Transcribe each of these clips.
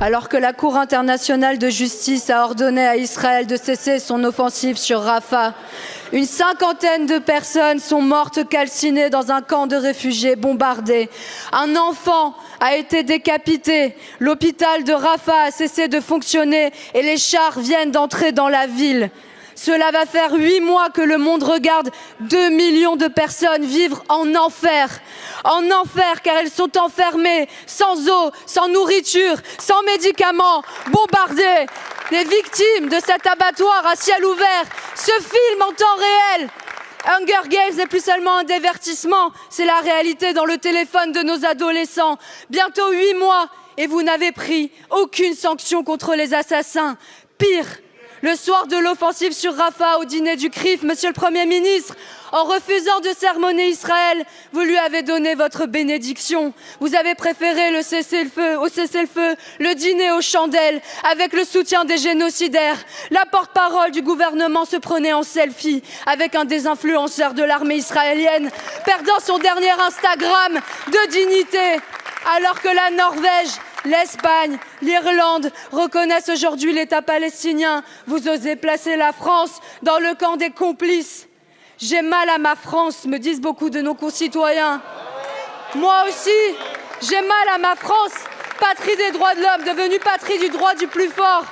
Alors que la Cour internationale de justice a ordonné à Israël de cesser son offensive sur Rafah, une cinquantaine de personnes sont mortes calcinées dans un camp de réfugiés bombardé. Un enfant a été décapité. L'hôpital de Rafah a cessé de fonctionner et les chars viennent d'entrer dans la ville. Cela va faire 8 mois que le monde regarde 2 millions de personnes vivre en enfer. En enfer car elles sont enfermées, sans eau, sans nourriture, sans médicaments, bombardées. Les victimes de cet abattoir à ciel ouvert se filment en temps réel. Hunger Games n'est plus seulement un divertissement, c'est la réalité dans le téléphone de nos adolescents. Bientôt 8 mois et vous n'avez pris aucune sanction contre les assassins. Pire, le soir de l'offensive sur Rafah, au dîner du CRIF, Monsieur le Premier ministre, en refusant de sermonner Israël, vous lui avez donné votre bénédiction. Vous avez préféré le cessez-le-feu au cessez-le-feu, le dîner aux chandelles, avec le soutien des génocidaires. La porte-parole du gouvernement se prenait en selfie avec un des influenceurs de l'armée israélienne, perdant son dernier Instagram de dignité, alors que la Norvège, l'Espagne, l'Irlande reconnaissent aujourd'hui l'État palestinien. Vous osez placer la France dans le camp des complices. J'ai mal à ma France, me disent beaucoup de nos concitoyens. Moi aussi, j'ai mal à ma France, patrie des droits de l'homme, devenue patrie du droit du plus fort.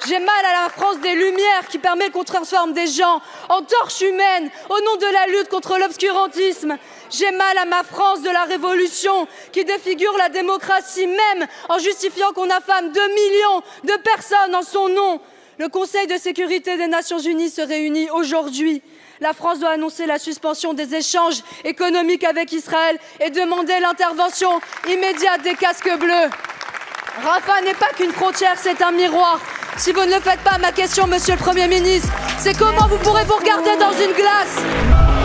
J'ai mal à la France des Lumières qui permet qu'on transforme des gens en torches humaines au nom de la lutte contre l'obscurantisme. J'ai mal à ma France de la Révolution qui défigure la démocratie même en justifiant qu'on affame 2 millions de personnes en son nom. Le Conseil de sécurité des Nations Unies se réunit aujourd'hui. La France doit annoncer la suspension des échanges économiques avec Israël et demander l'intervention immédiate des casques bleus. Rafah n'est pas qu'une frontière, c'est un miroir. Si vous ne le faites pas, ma question, Monsieur le Premier ministre, c'est comment vous pourrez vous regarder dans une glace ?